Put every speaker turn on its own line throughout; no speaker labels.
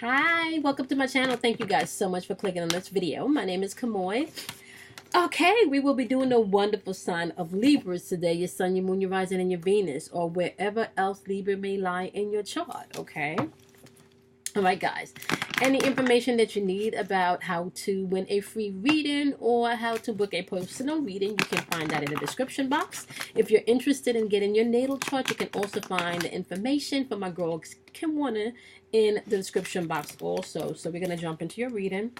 Hi, welcome to my channel. Thank you guys so much for clicking on this video. My name is Kamoy. Okay, we will be doing the wonderful sign of Libra today. Your sun, your moon, your rising, and your Venus, or wherever else Libra may lie in your chart, okay? All right, guys. Any information that you need about how to win a free reading or how to book a personal reading, you can find that in the description box. If you're interested in getting your natal chart, you can also find the information for my girl Kim Warner in the description box also. So we're going to jump into your reading.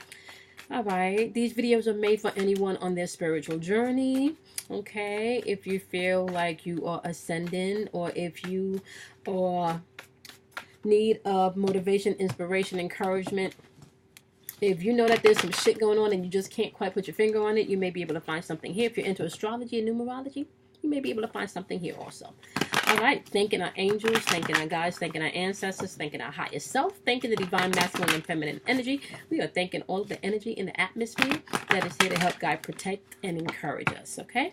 All right. These videos are made for anyone on their spiritual journey. Okay. If you feel like you are ascending, or if you are need of motivation, inspiration, encouragement. If you know that there's some shit going on and you just can't quite put your finger on it, you may be able to find something here. If you're into astrology and numerology, you may be able to find something here also. All right, thanking our angels, thanking our guides, thanking our ancestors, thanking our higher self, thanking the divine masculine and feminine energy. We are thanking all of the energy in the atmosphere that is here to help guide, protect, and encourage us, okay?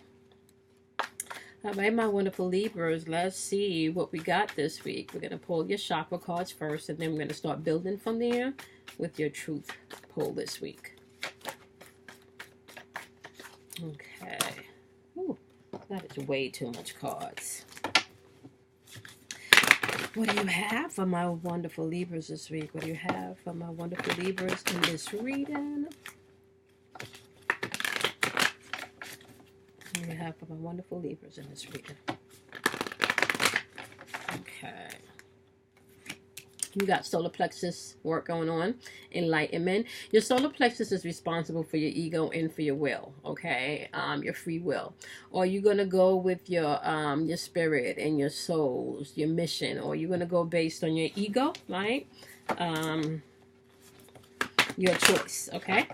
All right, my wonderful Libras, let's see what we got this week. We're going to pull your chakra cards first, and then we're going to start building from there with your truth pull this week. Okay. Ooh, that is way too much cards. What do you have for my wonderful Libras this week? What do you have for my wonderful Libras in this reading? What do you have for my wonderful Libras in this reading? Okay. You got solar plexus work going on, enlightenment. Your solar plexus is responsible for your ego and for your will, okay? Your free will. Or you're gonna go with your spirit and your souls, your mission, or you're gonna go based on your ego, right? Your choice, okay?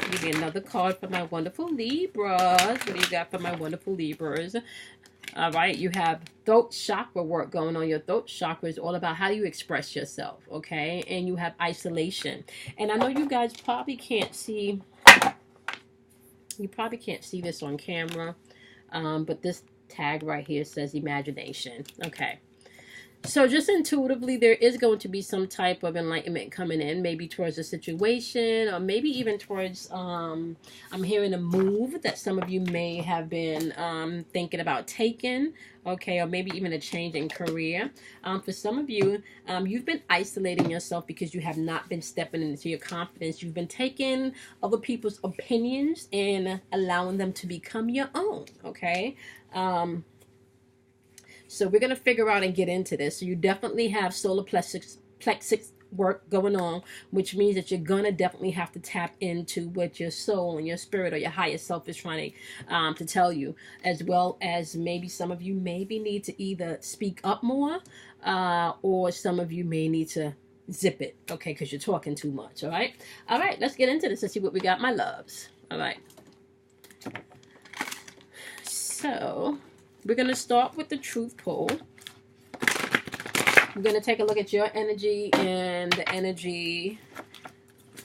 Give me another card for my wonderful Libras. What do you got for my wonderful Libras? All right, you have throat chakra work going on. Your throat chakra is all about how you express yourself, okay? And you have isolation. And I know you guys probably can't see, this on camera, but this tag right here says imagination, okay? So just intuitively, there is going to be some type of enlightenment coming in, maybe towards a situation, or maybe even towards, I'm hearing a move that some of you may have been thinking about taking, okay, or maybe even a change in career. For some of you, you've been isolating yourself because you have not been stepping into your confidence. You've been taking other people's opinions and allowing them to become your own, okay? So we're going to figure out and get into this. So you definitely have solar plexus work going on, which means that you're going to definitely have to tap into what your soul and your spirit or your higher self is trying to tell you, as well as maybe some of you maybe need to either speak up more, or some of you may need to zip it, okay, because you're talking too much, all right? All right, let's get into this and see what we got, my loves. All right. So we're going to start with the truth pull. We're going to take a look at your energy and the energy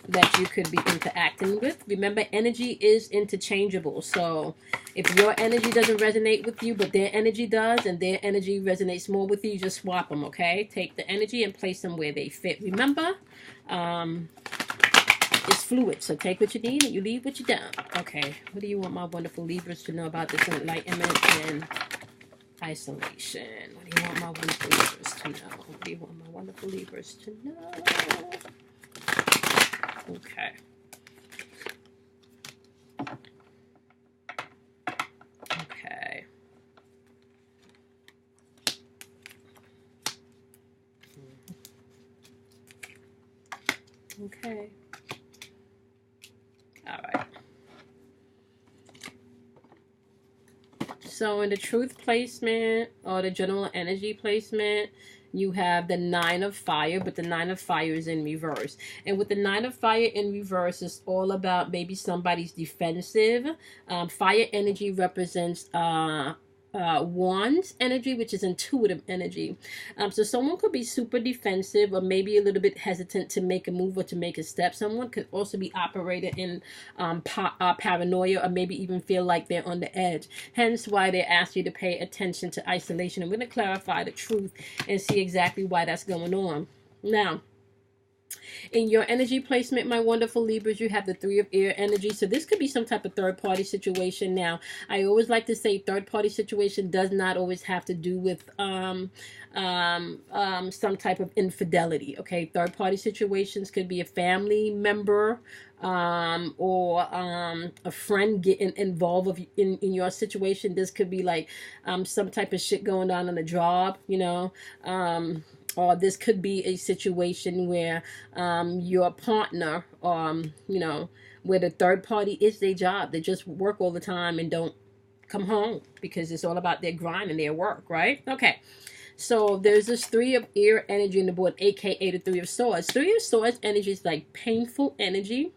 that you could be interacting with. Remember, energy is interchangeable. So if your energy doesn't resonate with you, but their energy does, and their energy resonates more with you, just swap them, okay? Take the energy and place them where they fit. Remember, it's fluid, so take what you need and you leave what you don't. Okay, what do you want my wonderful Libras to know about this enlightenment and isolation? What do you want my wonderful Libras to know? What do you want my wonderful Libras to know? Okay. Okay. Okay. All right. So in the truth placement or the general energy placement, you have the 9 of fire, but the 9 of fire is in reverse. And with the 9 of fire in reverse, it's all about maybe somebody's defensive. Fire energy represents wands energy, which is intuitive energy. So someone could be super defensive or maybe a little bit hesitant to make a move or to make a step. Someone could also be operating in paranoia, or maybe even feel like they're on the edge. Hence why they ask you to pay attention to isolation. I'm going to clarify the truth and see exactly why that's going on. Now, In your energy placement, my wonderful Libras, you have the Three of Air energy. So this could be some type of third-party situation. Now, I always like to say third-party situation does not always have to do with some type of infidelity. Okay, third-party situations could be a family member or a friend getting involved in your situation. This could be like some type of shit going on the job, you know. Or this could be a situation where your partner, you know, where the third party is their job. They just work all the time and don't come home because it's all about their grind and their work, right? Okay. So there's this Three of Air energy in the board, aka the Three of Swords. Three of Swords energy is like painful energy.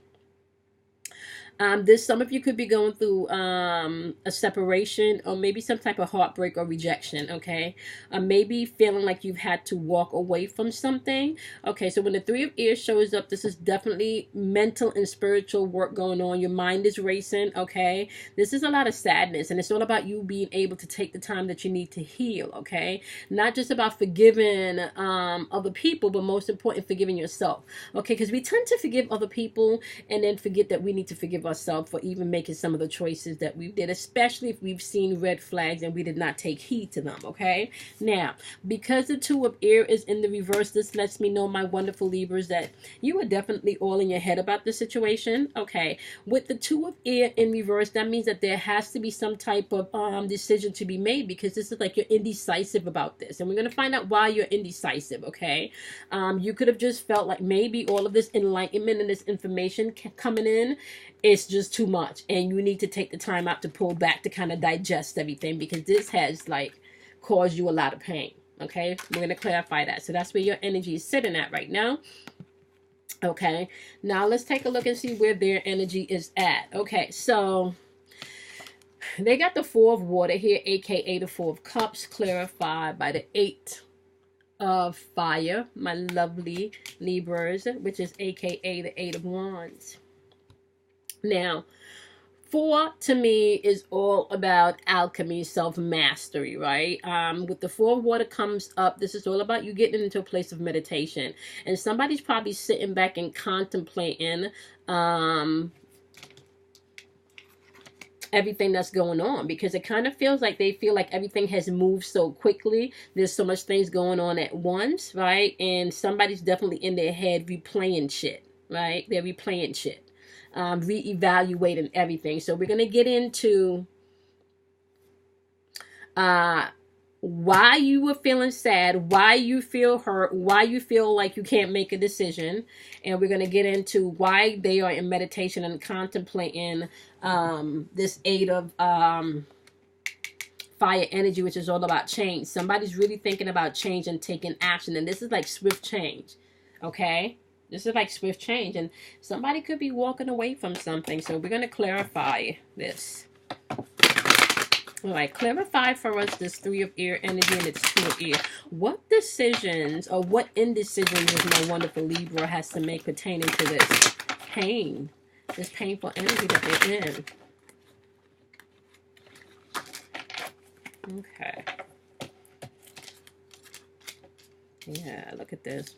Some of you could be going through a separation or maybe some type of heartbreak or rejection, okay? Maybe feeling like you've had to walk away from something. Okay, so when the Three of Air shows up, this is definitely mental and spiritual work going on. Your mind is racing, okay? This is a lot of sadness, and it's all about you being able to take the time that you need to heal, okay? Not just about forgiving other people, but most important, forgiving yourself, okay? Because we tend to forgive other people and then forget that we need to forgive ourselves for even making some of the choices that we did, especially if we've seen red flags and we did not take heed to them, okay? Now, because the Two of Air is in the reverse, this lets me know, my wonderful Libras, that you are definitely all in your head about the situation, okay? With the Two of Air in reverse, that means that there has to be some type of decision to be made, because this is like you're indecisive about this, and we're going to find out why you're indecisive, okay? You could have just felt like maybe all of this enlightenment and this information coming in, it's just too much, and you need to take the time out to pull back to kind of digest everything, because this has like caused you a lot of pain, okay? We're going to clarify that. So that's where your energy is sitting at right now, okay? Now let's take a look and see where their energy is at. Okay, so they got the Four of Water here, aka the Four of Cups, clarified by the Eight of Fire, my lovely Libras, which is aka the Eight of Wands. Now, Four to me is all about alchemy, self-mastery, right? With the Four of Water comes up, this is all about you getting into a place of meditation. And somebody's probably sitting back and contemplating everything that's going on, because it kind of feels like they feel like everything has moved so quickly. There's so much things going on at once, right? And somebody's definitely in their head replaying shit, right? They're replaying shit. Reevaluating everything. So we're going to get into why you were feeling sad, why you feel hurt, why you feel like you can't make a decision, and we're going to get into why they are in meditation and contemplating this Eight of Fire energy, which is all about change. Somebody's really thinking about change and taking action, and this is like swift change, okay? This is like swift change, and somebody could be walking away from something. So we're going to clarify this. All right, clarify for us this Three of Air energy and its Two of Air. What decisions or what indecisions does my wonderful Libra has to make pertaining to this pain, this painful energy that they're in? Okay. Yeah, look at this.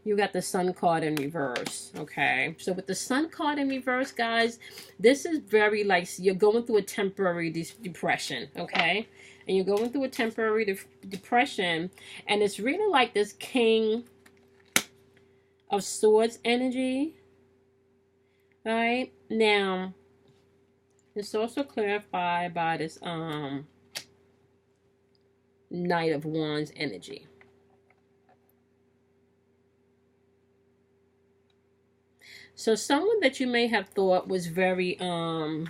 You got the Sun card in reverse, okay? So with the Sun card in reverse, guys, this is very like you're going through a temporary depression, okay? And you're going through a temporary depression, and it's really like this King of Swords energy, right? Now, it's also clarified by this Knight of Wands energy. So someone that you may have thought was very, someone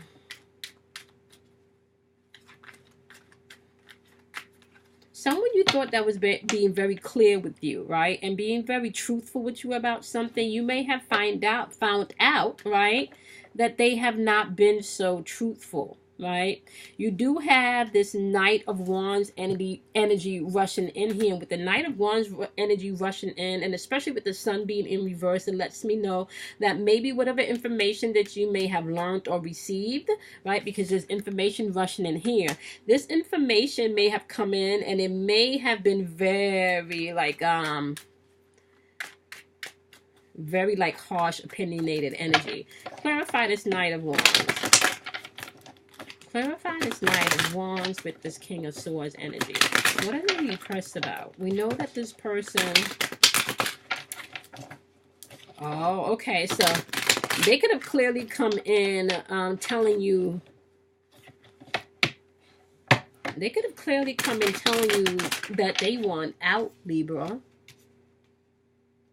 you thought that was being very clear with you, right? And being very truthful with you about something, you may have found out, right? That they have not been so truthful, right? You do have this Knight of Wands energy rushing in here. And with the Knight of Wands energy rushing in, and especially with the Sun being in reverse, it lets me know that maybe whatever information that you may have learned or received, right? Because there's information rushing in here. This information may have come in, and it may have been very like Very like harsh, opinionated energy. Clarify this Knight of Wands. Clarify this Knight of Wands with this King of Swords energy. What are they depressed about? We know that this person... Oh, okay. So they could have clearly come in telling you... They could have clearly come in telling you that they want out, Libra.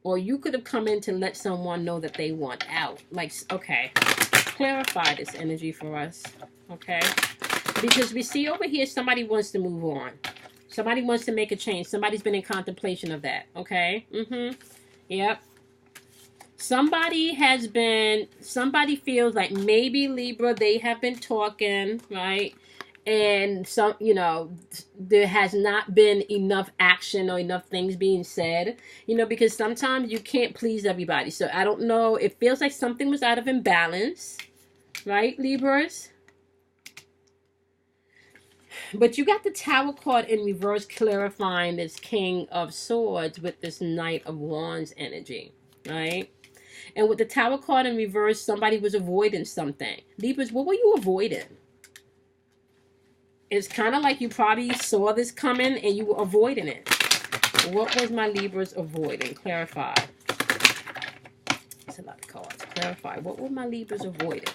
Or you could have come in to let someone know that they want out. Like, okay. Clarify this energy for us. Okay. Because we see over here somebody wants to move on. Somebody wants to make a change. Somebody's been in contemplation of that. Okay. Yep. Somebody feels like maybe Libra, they have been talking, right? And some, you know, there has not been enough action or enough things being said, you know, because sometimes you can't please everybody. So I don't know. It feels like something was out of imbalance, right, Libras? But you got the Tower card in reverse, clarifying this King of Swords with this Knight of Wands energy, right? And with the Tower card in reverse, somebody was avoiding something. Libras, what were you avoiding? It's kind of like you probably saw this coming and you were avoiding it. What was my Libras avoiding? Clarify. That's a lot of cards. Clarify. What were my Libras avoiding?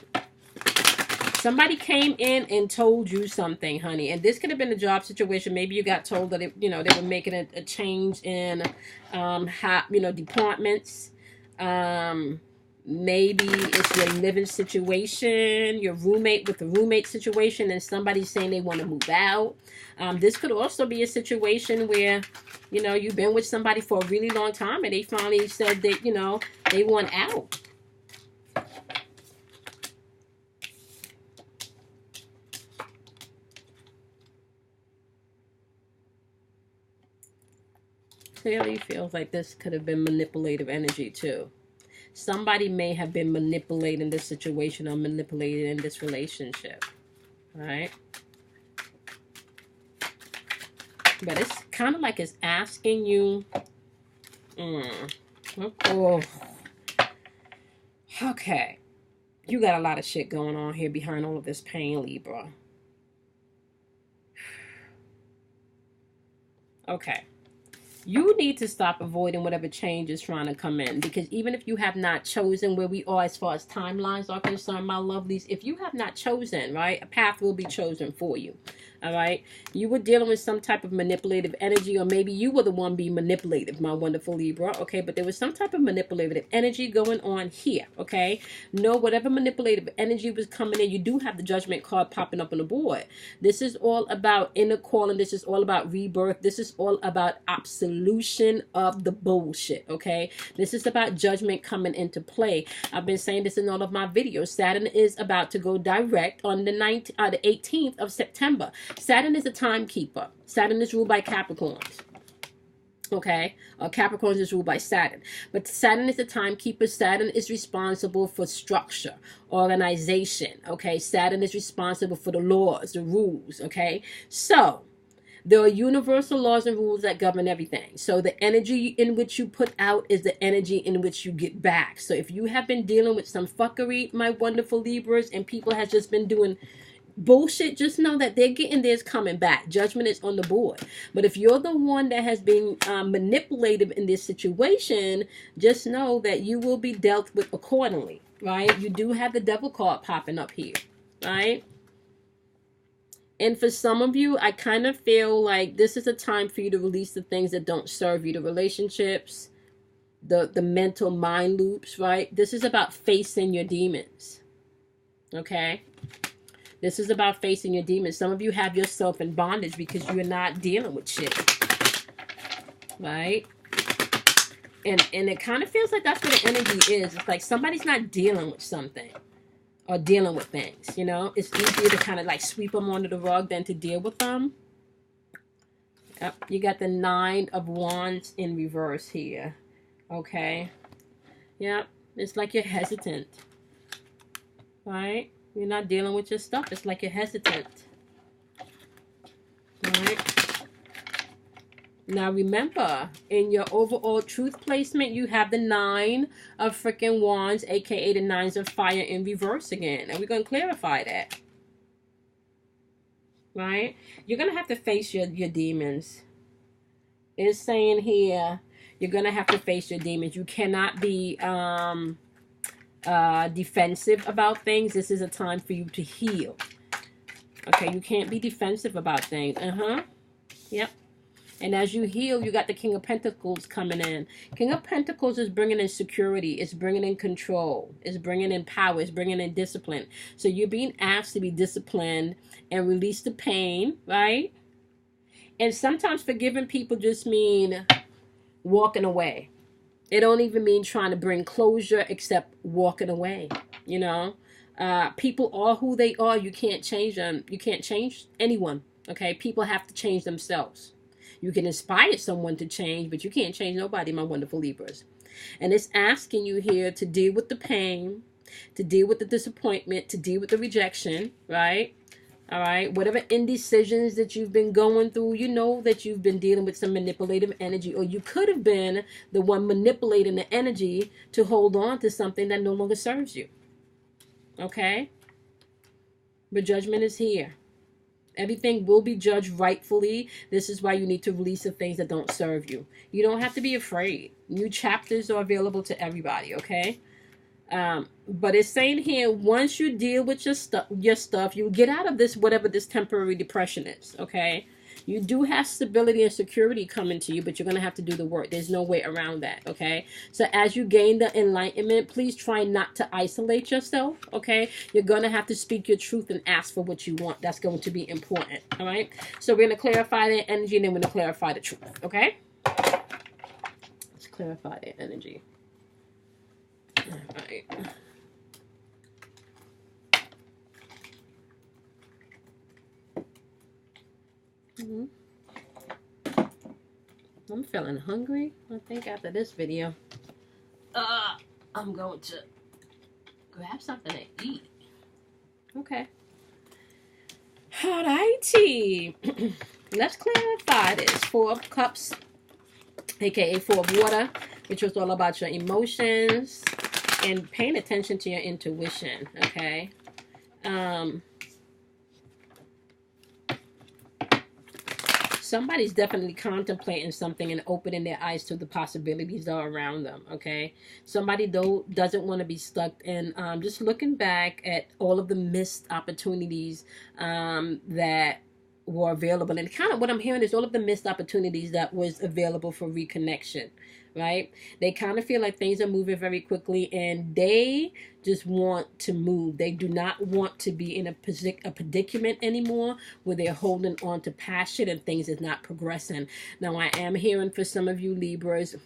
Somebody came in and told you something, honey. And this could have been a job situation. Maybe you got told that, they were making a change in, departments. Maybe it's your living situation, your roommate with the roommate situation, and somebody's saying they want to move out. This could also be a situation where, you've been with somebody for a really long time and they finally said that, they want out. Clearly feels like this could have been manipulative energy too. Somebody may have been manipulating this situation or manipulating in this relationship. Right? But it's kind of like it's asking you. Oh. Okay. You got a lot of shit going on here behind all of this pain, Libra. Okay. You need to stop avoiding whatever change is trying to come in. Because even if you have not chosen where we are as far as timelines are concerned, my lovelies, if you have not chosen, right, a path will be chosen for you. All right? You were dealing with some type of manipulative energy, or maybe you were the one being manipulative, my wonderful Libra. Okay? But there was some type of manipulative energy going on here. Okay? No, whatever manipulative energy was coming in, you do have the Judgment card popping up on the board. This is all about inner calling. This is all about rebirth. This is all about absolution of the bullshit. Okay? This is about judgment coming into play. I've been saying this in all of my videos. Saturn is about to go direct on the 18th of September. Saturn is a timekeeper. Saturn is ruled by Capricorns. Okay? Capricorns is ruled by Saturn. But Saturn is a timekeeper. Saturn is responsible for structure, organization. Okay? Saturn is responsible for the laws, the rules. Okay? So, there are universal laws and rules that govern everything. So the energy in which you put out is the energy in which you get back. So if you have been dealing with some fuckery, my wonderful Libras, and people have just been doing bullshit, just know that they're getting theirs coming back. Judgment is on the board. But if you're the one that has been manipulative in this situation, just know that you will be dealt with accordingly, right? You do have the Devil card popping up here, right? And for some of you, I kind of feel like this is a time for you to release the things that don't serve you, the relationships, the mental mind loops, right? This is about facing your demons, okay? This is about facing your demons. Some of you have yourself in bondage because you are not dealing with shit, right? And it kind of feels like that's what the energy is. It's like somebody's not dealing with something. Or dealing with things, It's easier to kind of like sweep them under the rug than to deal with them. Yep. You got the 9 of Wands in reverse here. Okay. Yep. It's like you're hesitant. Right? You're not dealing with your stuff. It's like you're hesitant. Right? Now remember, in your overall truth placement, you have the 9 of freaking wands, aka the 9s of fire in reverse again. And we're going to clarify that. Right? You're going to have to face your demons. It's saying here, you're going to have to face your demons. You cannot be defensive about things. This is a time for you to heal. Okay, you can't be defensive about things. Yep. And as you heal, you got the King of Pentacles coming in. King of Pentacles is bringing in security. It's bringing in control. It's bringing in power. It's bringing in discipline. So you're being asked to be disciplined and release the pain, right? And sometimes forgiving people just mean walking away. It don't even mean trying to bring closure, except walking away, you know? People are who they are. You can't change them. You can't change anyone, okay? People have to change themselves. You can inspire someone to change, but you can't change nobody, my wonderful Libras. And it's asking you here to deal with the pain, to deal with the disappointment, to deal with the rejection, right? All right. Whatever indecisions that you've been going through, you know that you've been dealing with some manipulative energy, or you could have been the one manipulating the energy to hold on to something that no longer serves you. Okay? But judgment is here. Everything will be judged rightfully. This is why you need to release the things that don't serve you. You don't have to be afraid. New chapters are available to everybody, okay? But it's saying here, once you deal with your stuff, you get out of this, whatever this temporary depression is, okay? You do have stability and security coming to you, but you're going to have to do the work. There's no way around that, okay? So as you gain the enlightenment, please try not to isolate yourself, okay? You're going to have to speak your truth and ask for what you want. That's going to be important, all right? So we're going to clarify that energy, and then we're going to clarify the truth, okay? Let's clarify that energy. All right. I'm feeling hungry. I think after this video, I'm going to grab something to eat. Okay. Alrighty. Let's clarify this. 4 of Cups, aka 4 of Water, which was all about your emotions and paying attention to your intuition. Okay. Somebody's definitely contemplating something and opening their eyes to the possibilities that are around them, okay? Somebody, though, doesn't want to be stuck in just looking back at all of the missed opportunities that were available. And kind of what I'm hearing is all of the missed opportunities that was available for reconnection, right? They kind of feel like things are moving very quickly, and they just want to move. They do not want to be in a predicament anymore where they're holding on to passion and things is not progressing. Now, I am hearing for some of you Libras,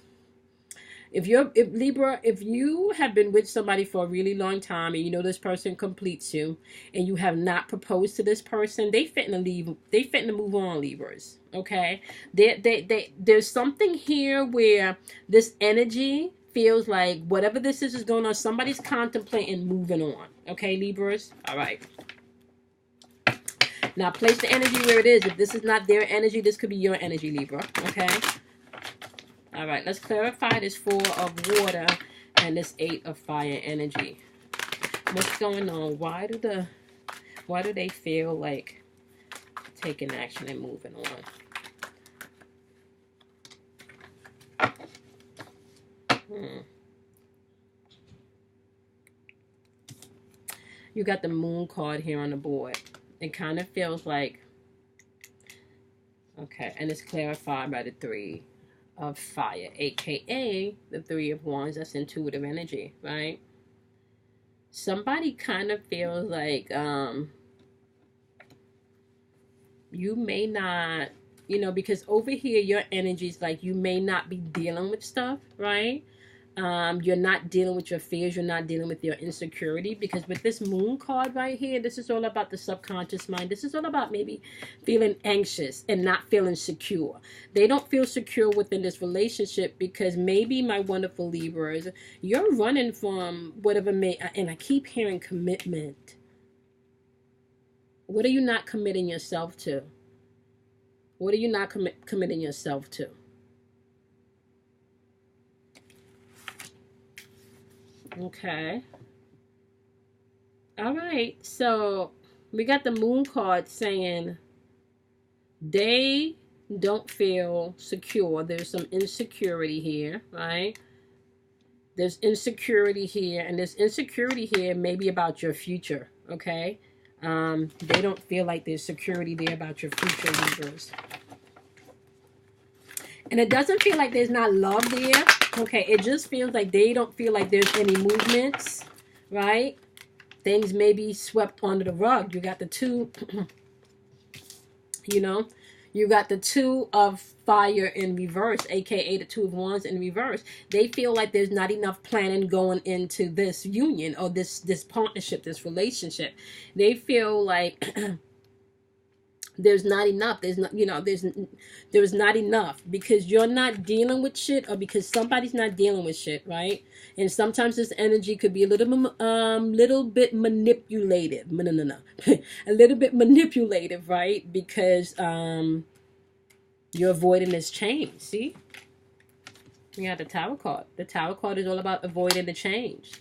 if you have been with somebody for a really long time and you know this person completes you and you have not proposed to this person, they fitting to move on, Libras. Okay, there's something here where this energy feels like whatever this is going on, somebody's contemplating moving on. Okay, Libras. All right. Now place the energy where it is. If this is not their energy, this could be your energy, Libra. Okay. All right, let's clarify this 4 of Water and this 8 of Fire energy. What's going on? Why do they feel like taking action and moving on? You got the Moon card here on the board. It kind of feels like, okay, and it's clarified by the 3 of Fire, aka the 3 of Wands. That's intuitive energy, right? Somebody kind of feels like you may not, because over here your energy is like you may not be dealing with stuff, right? You're not dealing with your fears. You're not dealing with your insecurity, because with this Moon card right here, this is all about the subconscious mind. This is all about maybe feeling anxious and not feeling secure. They don't feel secure within this relationship because maybe, my wonderful Libras, you're running from whatever and I keep hearing commitment. What are you not committing yourself to? What are you not committing yourself to? Okay. All right. So we got the moon card saying they don't feel secure. There's some insecurity here, right? There's insecurity here, and there's insecurity here maybe about your future, okay? They don't feel like there's security there about your future, Libras. And it doesn't feel like there's not love there, okay? It just feels like they don't feel like there's any movements, right? Things may be swept under the rug. You got the two, you know, you got the two of fire in reverse, aka the two of wands in reverse. They feel like there's not enough planning going into this union or this partnership, this relationship. They feel like there's not enough. There's not, there's not enough because you're not dealing with shit, or because somebody's not dealing with shit, right? And sometimes this energy could be a little bit manipulated. No. A little bit manipulative, right? Because you're avoiding this change. See? You got the Tower card. The Tower card is all about avoiding the change.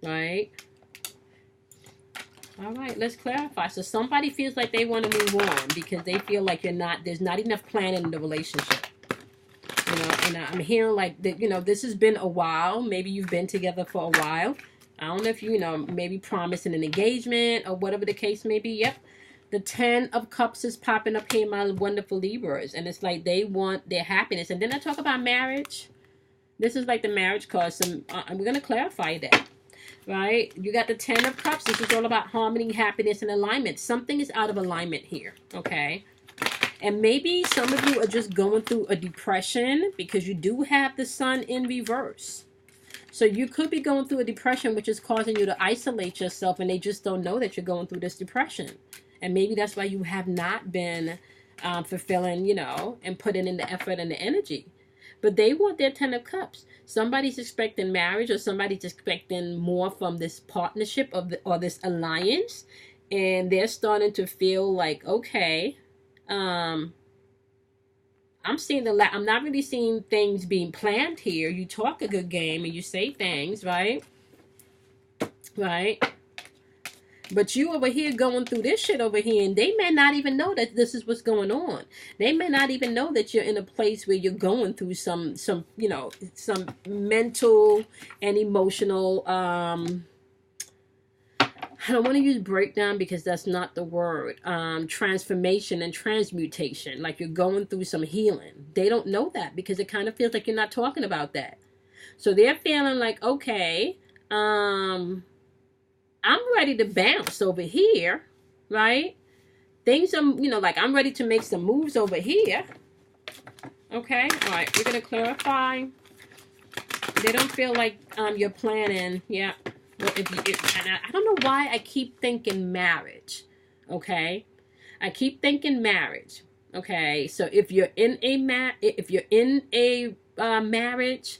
Right? All right, let's clarify. So somebody feels like they want to move on because they feel like there's not enough planning in the relationship. And I'm hearing like that, this has been a while. Maybe you've been together for a while. I don't know if maybe promising an engagement or whatever the case may be. Yep. The 10 of Cups is popping up here, my wonderful Libras. And it's like they want their happiness. And then I talk about marriage. This is like the marriage card. So we're going to clarify that. Right? You got the 10 of Cups. This is all about harmony, happiness, and alignment. Something is out of alignment here. Okay? And maybe some of you are just going through a depression because you do have the sun in reverse. So you could be going through a depression which is causing you to isolate yourself, and they just don't know that you're going through this depression. And maybe that's why you have not been fulfilling, and putting in the effort and the energy. But they want their 10 of Cups. Somebody's expecting marriage, or somebody's expecting more from this partnership or this alliance. And they're starting to feel like, okay, I'm not really seeing things being planned here. You talk a good game and you say things, right? Right? But you over here going through this shit over here, and they may not even know that this is what's going on. They may not even know that you're in a place where you're going through some mental and emotional, I don't want to use breakdown because that's not the word, transformation and transmutation. Like you're going through some healing. They don't know that because it kind of feels like you're not talking about that. So they're feeling like, okay, I'm ready to bounce over here, right? Things are, like I'm ready to make some moves over here. Okay, all right, we're going to clarify. They don't feel like you're planning. Yeah. Well, and I don't know why I keep thinking marriage. Okay. I keep thinking marriage. Okay. So if you're in a marriage,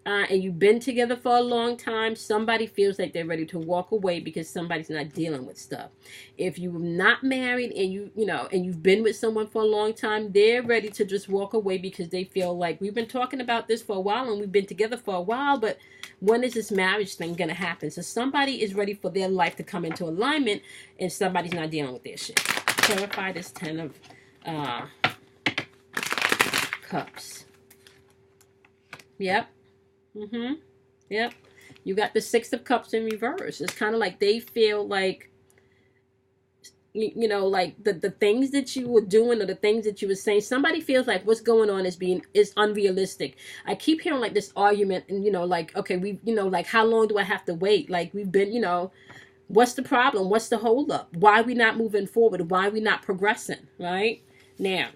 and you've been together for a long time, somebody feels like they're ready to walk away because somebody's not dealing with stuff. If you're not married and you've been with someone for a long time, they're ready to just walk away because they feel like we've been talking about this for a while and we've been together for a while, but when is this marriage thing going to happen? So somebody is ready for their life to come into alignment and somebody's not dealing with their shit. Clarify this 10 of Cups. Yep. Yep. You got the 6 of Cups in reverse. It's kind of like they feel like, like the things that you were doing or the things that you were saying, somebody feels like what's going on is unrealistic. I keep hearing like this argument and, like, okay, like how long do I have to wait? Like we've been, what's the problem? What's the hold up? Why are we not moving forward? Why are we not progressing? Right? Now,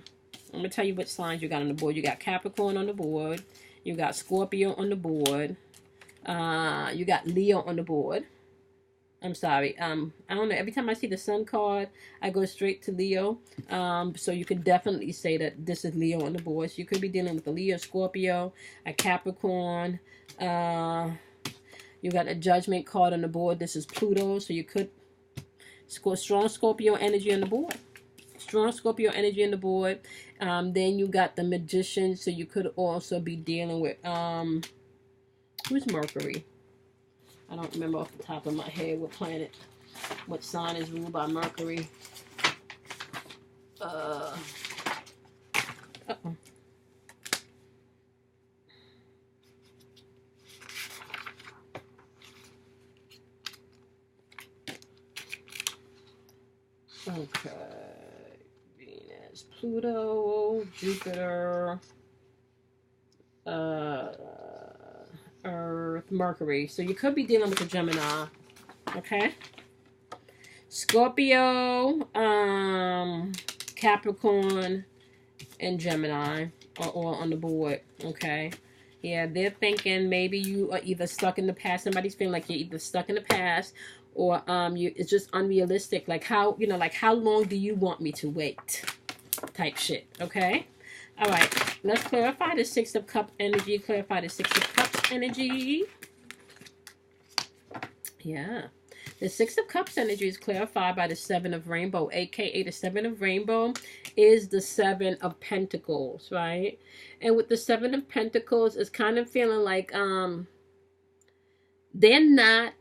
I'm going to tell you what signs you got on the board. You got Capricorn on the board. You got Scorpio on the board. You got Leo on the board. I'm sorry. I don't know. Every time I see the Sun card, I go straight to Leo. So you could definitely say that this is Leo on the board. So you could be dealing with a Leo, Scorpio, a Capricorn. You got a Judgment card on the board. This is Pluto. So you could score strong Scorpio energy on the board. Strong Scorpio energy on the board. Then you got the Magician, so you could also be dealing with Who's Mercury? I don't remember off the top of my head what planet, what sign is ruled by Mercury. Uh-oh. Okay. Venus, Pluto, Jupiter, Earth, Mercury. So you could be dealing with a Gemini. Okay. Scorpio, Capricorn, and Gemini are all on the board. Okay. Yeah, they're thinking maybe you are either stuck in the past. Somebody's feeling like you're either stuck in the past, or it's just unrealistic. Like how, like how long do you want me to wait? Type shit. Okay. All right. Let's clarify the Six of Cups energy. Clarify the Six of Cups energy. Yeah. The Six of Cups energy is clarified by the Seven of Rainbow, aka the Seven of Rainbow is the Seven of Pentacles, right? And with the Seven of Pentacles, it's kind of feeling like they're not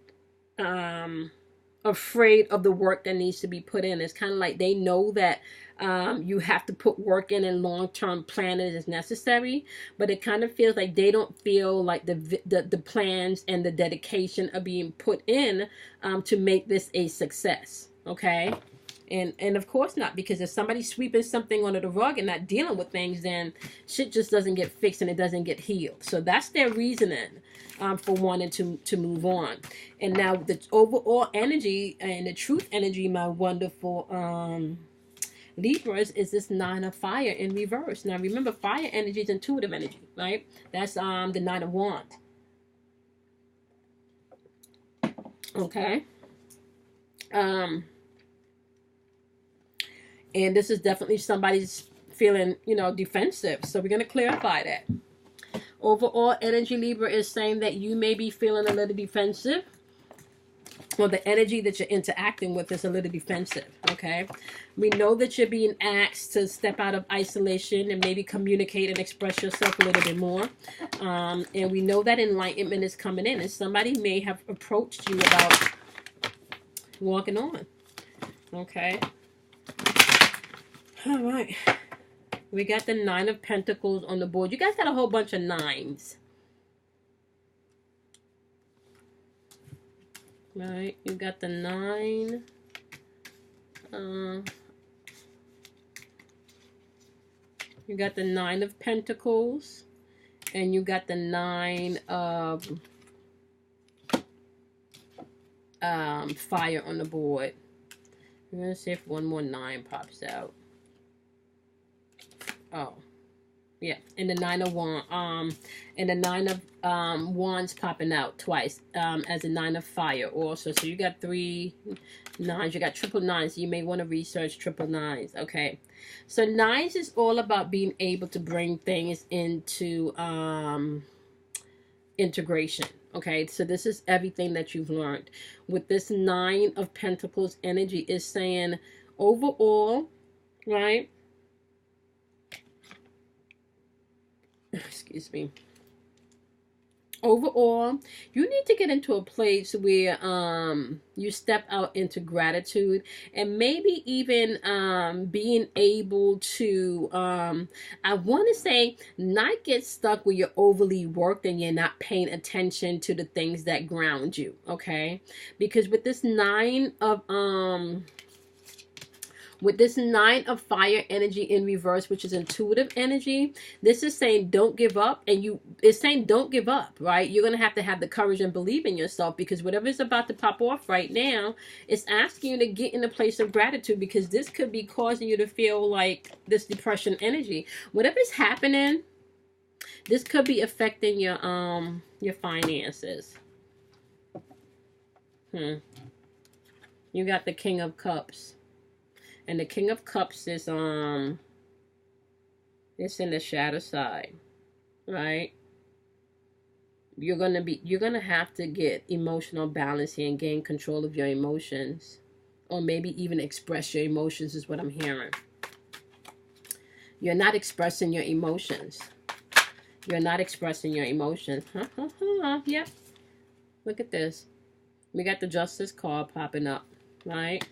afraid of the work that needs to be put in. It's kind of like they know that you have to put work in and long-term planning is necessary, but it kind of feels like they don't feel like the plans and the dedication are being put in to make this a success. Okay. And of course not, because if somebody's sweeping something under the rug and not dealing with things, then shit just doesn't get fixed and it doesn't get healed. So that's their reasoning for wanting to move on. And now the overall energy and the truth energy, my wonderful Libras, is this Nine of Fire in reverse. Now remember, fire energy is intuitive energy, right? That's the Nine of Wands. Okay. And this is definitely somebody's feeling, defensive. So we're going to clarify that. Overall energy, Libra, is saying that you may be feeling a little defensive. Well, the energy that you're interacting with is a little defensive, okay? We know that you're being asked to step out of isolation and maybe communicate and express yourself a little bit more. And we know that enlightenment is coming in. And somebody may have approached you about walking on, okay? All right. We got the Nine of Pentacles on the board. You guys got a whole bunch of nines. Right, you got the 9. You got the 9 of Pentacles. And you got the 9 of Fire on the board. I'm going to see if one more 9 pops out. Oh. Yeah, and the 9 of Wands, and the 9 of Wands popping out twice as a 9 of Fire also. So you got 3 9s, you got triple 9s. So you may want to research triple 9s. Okay, so 9s is all about being able to bring things into integration. Okay, so this is everything that you've learned. With this 9 of Pentacles energy is saying overall, right? Excuse me. Overall, you need to get into a place where you step out into gratitude and maybe even being able to I want to say not get stuck where you're overly worked and you're not paying attention to the things that ground you, okay? Because with this 9 of Fire energy in reverse, which is intuitive energy, this is saying don't give up. And it's saying don't give up, right? You're going to have the courage and believe in yourself, because whatever is about to pop off right now, it's asking you to get in a place of gratitude, because this could be causing you to feel like this depression energy. Whatever's happening, this could be affecting your finances. You got the King of Cups. And the King of Cups is it's in the shadow side, right? You're gonna have to get emotional balance here and gain control of your emotions, or maybe even express your emotions is what I'm hearing. You're not expressing your emotions. You're not expressing your emotions. Yep. Look at this. We got the Justice card popping up, right?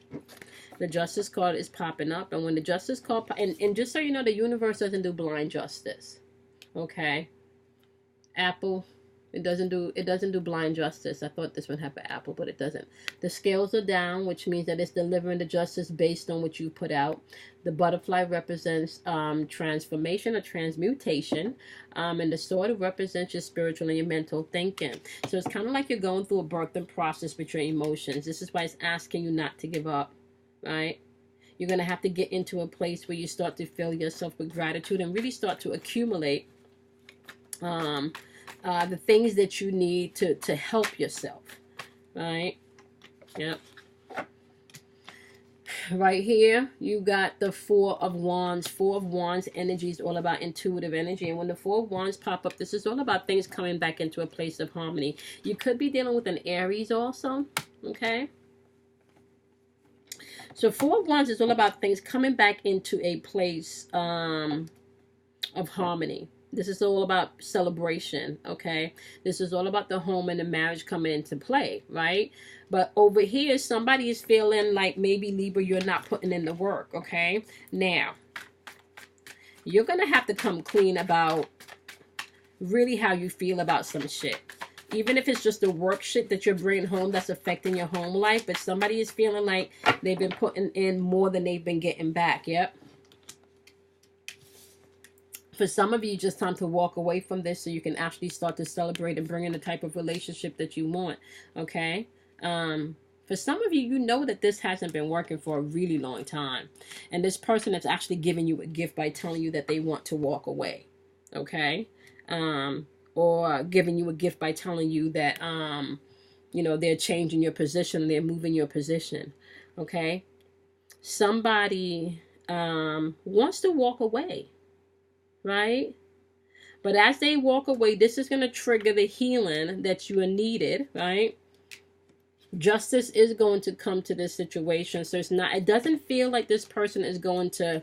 The Justice card is popping up. And when the Justice card... And just so you know, the universe doesn't do blind justice. Okay? Apple... It doesn't do blind justice. I thought this one had for Apple, but it doesn't. The scales are down, which means that it's delivering the justice based on what you put out. The butterfly represents transformation or transmutation. And the sword represents your spiritual and your mental thinking. So it's kind of like you're going through a birthing process with your emotions. This is why it's asking you not to give up, right? You're going to have to get into a place where you start to fill yourself with gratitude and really start to accumulate the things that you need to help yourself, right? Yep. Right here, you got the Four of Wands. Four of Wands energy is all about intuitive energy. And when the Four of Wands pop up, this is all about things coming back into a place of harmony. You could be dealing with an Aries also, okay? So Four of Wands is all about things coming back into a place of harmony. This is all about celebration, okay? This is all about the home and the marriage coming into play, right? But over here, somebody is feeling like maybe, Libra, you're not putting in the work, okay? Now, you're going to have to come clean about really how you feel about some shit. Even if it's just the work shit that you're bringing home that's affecting your home life, but somebody is feeling like they've been putting in more than they've been getting back, yep. For some of you, just time to walk away from this so you can actually start to celebrate and bring in the type of relationship that you want, okay? For some of you, you know that this hasn't been working for a really long time. And this person is actually giving you a gift by telling you that they want to walk away, okay? Or giving you a gift by telling you that, you know, they're changing your position, they're moving your position, okay? Somebody wants to walk away, right? But as they walk away, this is going to trigger the healing that you are needed, right? Justice is going to come to this situation. So it's not, it doesn't feel like this person is going to,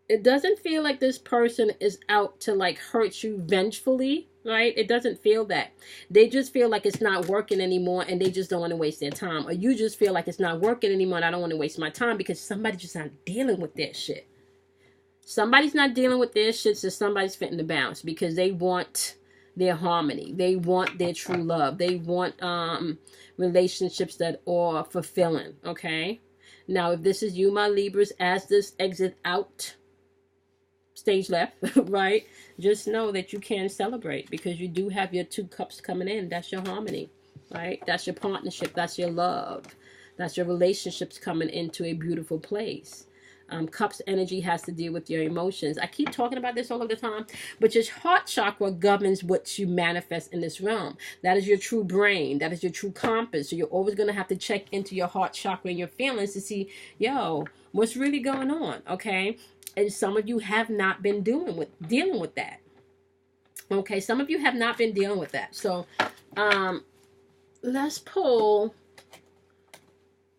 it doesn't feel like this person is out to like hurt you vengefully, right? It doesn't feel that. They just feel like it's not working anymore and they just don't want to waste their time. Or you just feel like it's not working anymore and I don't want to waste my time because somebody's just not dealing with their shit. Somebody's not dealing with their shit, so somebody's fitting to bounce because they want their harmony. They want their true love. They want relationships that are fulfilling, okay? Now, if this is you, my Libras, as this exit out, stage left, right? Just know that you can celebrate because you do have your two cups coming in. That's your harmony, right? That's your partnership. That's your love. That's your relationships coming into a beautiful place. Cups energy has to deal with your emotions. I keep talking about this all of the time, but your heart chakra governs what you manifest in this realm. That is your true brain. That is your true compass. So you're always going to have to check into your heart chakra and your feelings to see, yo, what's really going on, okay? And some of you have not been dealing with that. Okay, some of you have not been dealing with that. So let's pull.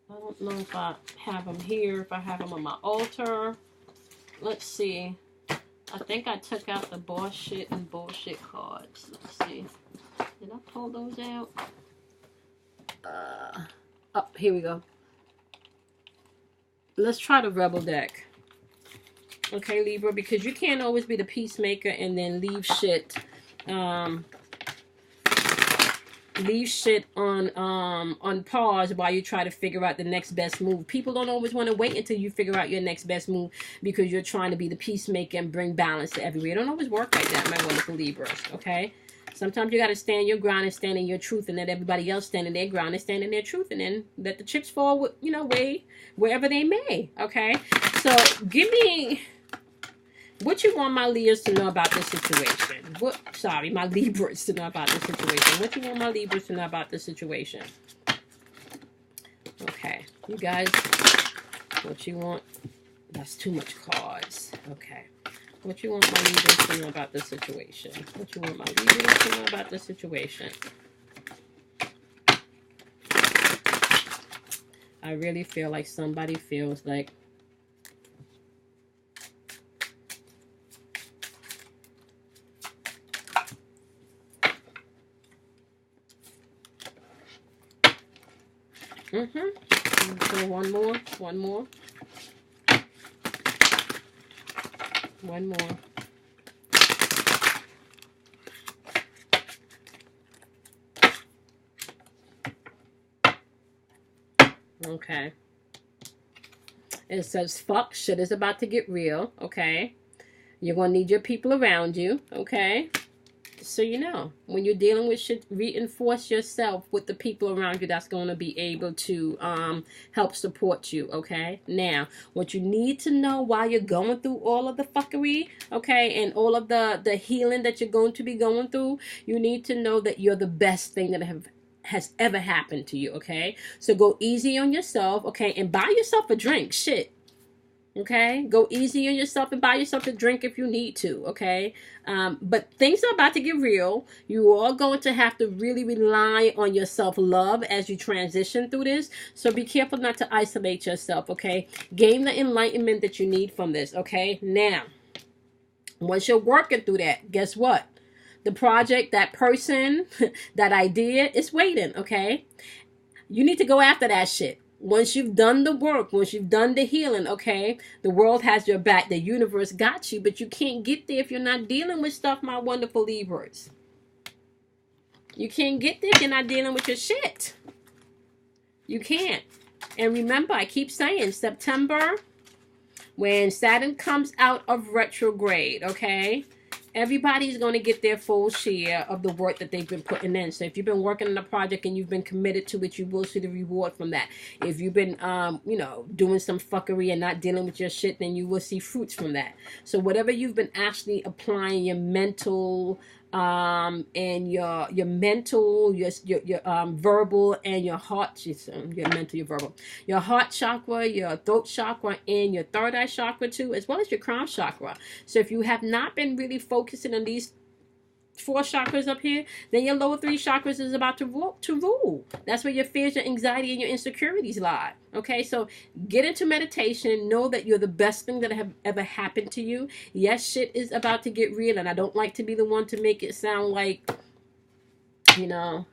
I don't know if I have them here, if I have them on my altar. Let's see. I think I took out the boss shit and bullshit cards. Let's see. Did I pull those out? Oh, here we go. Let's try the Rebel deck. Okay, Libra, because you can't always be the peacemaker and then leave shit on pause while you try to figure out the next best move. People don't always want to wait until you figure out your next best move because you're trying to be the peacemaker and bring balance to everywhere. It don't always work like that, my wonderful Libras, okay? Sometimes you got to stand your ground and stand in your truth and let everybody else stand in their ground and stand in their truth and then let the chips fall, you know, wherever they may, okay? So give me what you want my Leos to know about this situation. My Libras to know about this situation. What you want my Libras to know about this situation. Okay, you guys, what you want? That's too much cards. Okay. What you want my Libras to know about this situation? What you want my Libras to know about this situation? I really feel like somebody feels like So one more. Okay. It says, fuck, shit is about to get real. Okay. You're going to need your people around you. Okay. So you know, when you're dealing with shit, reinforce yourself with the people around you that's going to be able to help support you, okay? Now, what you need to know while you're going through all of the fuckery, okay, and all of the healing that you're going to be going through, you need to know that you're the best thing that has ever happened to you, okay? So go easy on yourself, okay, and buy yourself a drink, shit. Okay, go easy on yourself and buy yourself a drink if you need to. Okay, but things are about to get real. You are going to have to really rely on your self-love as you transition through this. So be careful not to isolate yourself. Okay, gain the enlightenment that you need from this. Okay, now once you're working through that, guess what? The project, that person, that idea is waiting. Okay, you need to go after that shit. Once you've done the work, once you've done the healing, okay, the world has your back. The universe got you, but you can't get there if you're not dealing with stuff, my wonderful Libras. You can't get there if you're not dealing with your shit. You can't. And remember, I keep saying September, when Saturn comes out of retrograde, okay, everybody's going to get their full share of the work that they've been putting in. So if you've been working on a project and you've been committed to it, you will see the reward from that. If you've been, you know, doing some fuckery and not dealing with your shit, then you will see fruits from that. So whatever you've been actually applying your mental, and your mental, your verbal, and your heart, your mental, your verbal, your heart chakra, your throat chakra, and your third eye chakra too, as well as your crown chakra. So if you have not been really focusing on these 4 chakras up here, then your lower 3 chakras is about to rule. That's where your fears, your anxiety, and your insecurities lie. Okay, so get into meditation. Know that you're the best thing that have ever happened to you. Yes, shit is about to get real, and I don't like to be the one to make it sound like, you know,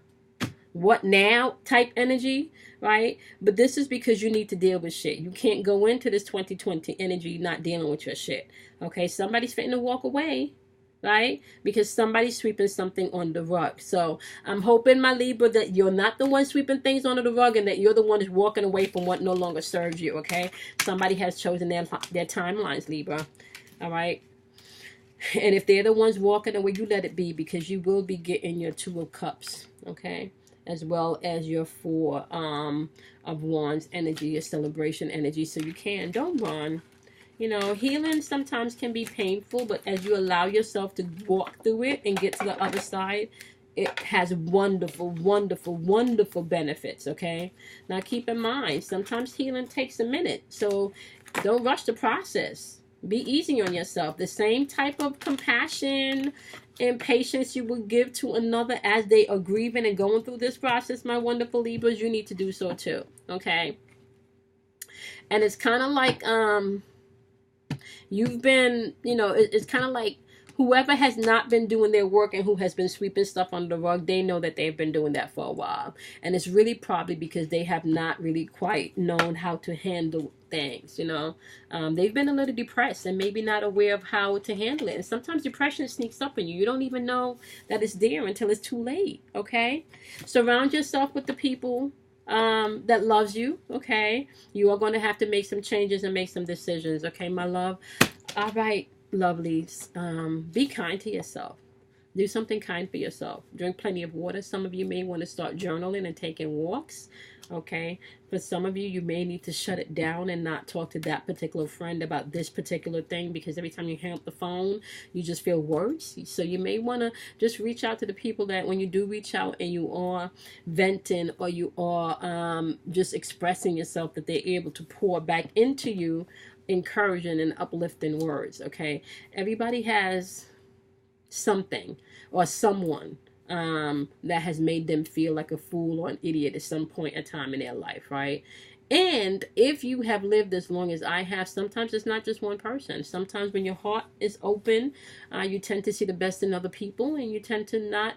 what now type energy, right? But this is because you need to deal with shit. You can't go into this 2020 energy not dealing with your shit. Okay, somebody's fitting to walk away, right? Because somebody's sweeping something on the rug. So I'm hoping, my Libra, that you're not the one sweeping things under the rug, and that you're the one who's walking away from what no longer serves you, okay? Somebody has chosen their timelines, Libra, all right? And if they're the ones walking away, you let it be, because you will be getting your 2 of Cups, okay? As well as your 4 of Wands energy, your celebration energy. So you don't run. You know, healing sometimes can be painful, but as you allow yourself to walk through it and get to the other side, it has wonderful, wonderful, wonderful benefits, okay? Now, keep in mind, sometimes healing takes a minute, so don't rush the process. Be easy on yourself. The same type of compassion and patience you would give to another as they are grieving and going through this process, my wonderful Libras, you need to do so too, okay? And it's kind of like, you've been, you know, it's kind of like whoever has not been doing their work and who has been sweeping stuff under the rug, they know that they've been doing that for a while. And it's really probably because they have not really quite known how to handle things, you know. They've been a little depressed and maybe not aware of how to handle it. And sometimes depression sneaks up on you. You don't even know that it's there until it's too late, okay? Surround yourself with the people that loves you, okay? You are going to have to make some changes and make some decisions, okay, my love? All right, lovelies. Be kind to yourself. Do something kind for yourself. Drink plenty of water. Some of you may want to start journaling and taking walks, okay? For some of you, you may need to shut it down and not talk to that particular friend about this particular thing, because every time you hang up the phone, you just feel worse. So you may want to just reach out to the people that when you do reach out and you are venting or you are just expressing yourself, that they're able to pour back into you encouraging and uplifting words, okay? Everybody has something or someone that has made them feel like a fool or an idiot at some point in time in their life, right? And if you have lived as long as I have, sometimes it's not just one person. Sometimes when your heart is open, you tend to see the best in other people, and you tend to not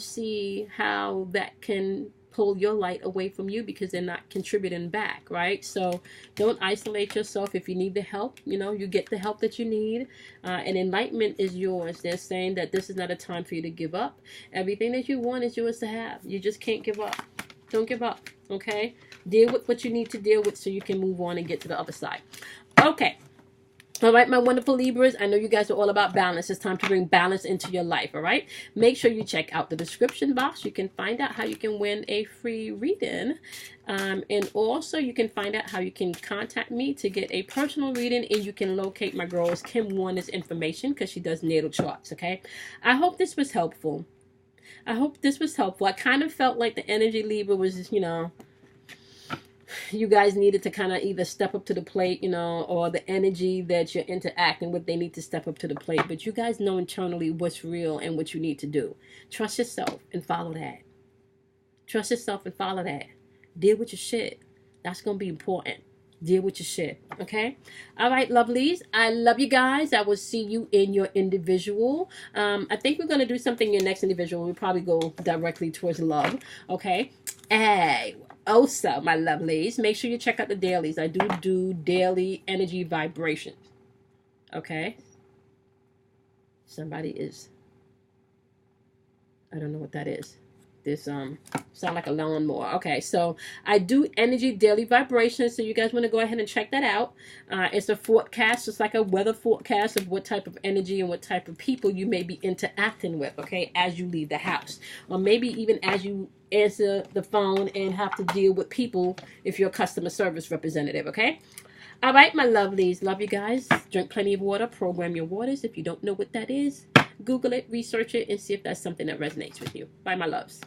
see how that can pull your light away from you because they're not contributing back, right? So don't isolate yourself. If you need the help, you know, you get the help that you need. And enlightenment is yours. They're saying that this is not a time for you to give up. Everything that you want is yours to have. You just can't give up. Don't give up, okay? Deal with what you need to deal with so you can move on and get to the other side. Okay. All right, my wonderful Libras, I know you guys are all about balance. It's time to bring balance into your life, all right? Make sure you check out the description box. You can find out how you can win a free reading. And also, you can find out how you can contact me to get a personal reading. And you can locate my girl's Kim Warner's information because she does natal charts, okay? I hope this was helpful. I hope this was helpful. I kind of felt like the energy Libra was, you know, you guys needed to kind of either step up to the plate, you know, or the energy that you're interacting with, they need to step up to the plate. But you guys know internally what's real and what you need to do. Trust yourself and follow that. Trust yourself and follow that. Deal with your shit. That's going to be important. Deal with your shit. Okay? All right, lovelies. I love you guys. I will see you in your individual. I think we're going to do something in your next individual. We'll probably go directly towards love. Okay? Hey. Also, my lovelies, make sure you check out the dailies. I do daily energy vibrations. Okay? Somebody is... I don't know what that is. This sound like a lawnmower. Okay, so I do energy daily vibrations, so you guys want to go ahead and check that out. It's a forecast. It's like a weather forecast of what type of energy and what type of people you may be interacting with, okay, as you leave the house. Or maybe even as you answer the phone and have to deal with people if you're a customer service representative, okay? All right, my lovelies. Love you guys. Drink plenty of water. Program your waters. If you don't know what that is, Google it, research it, and see if that's something that resonates with you. Bye, my loves.